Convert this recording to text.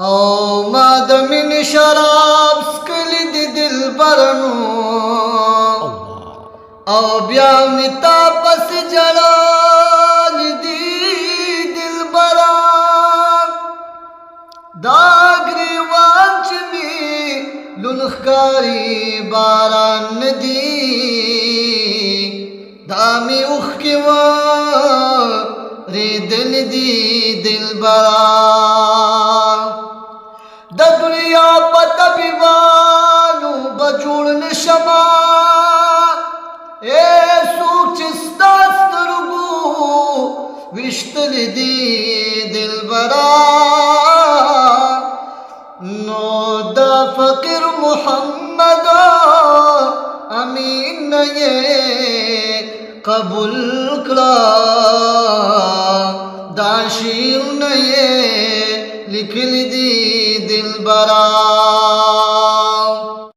او ما د من شراب سکلی دی دل برنو او بیا می تا پس جلال دی دل بران دا گریوان چمی لنخکاری باران ندی دامی اخ کی ریدل دی دل بران د دنیا پتا بیوانو بجوڑ نشما اے سوک چستا سترگو وشتل دی دل بران نو دا فقیر محمد امین نئے قبول کرا دا شیر نئے لکھل دی دل برا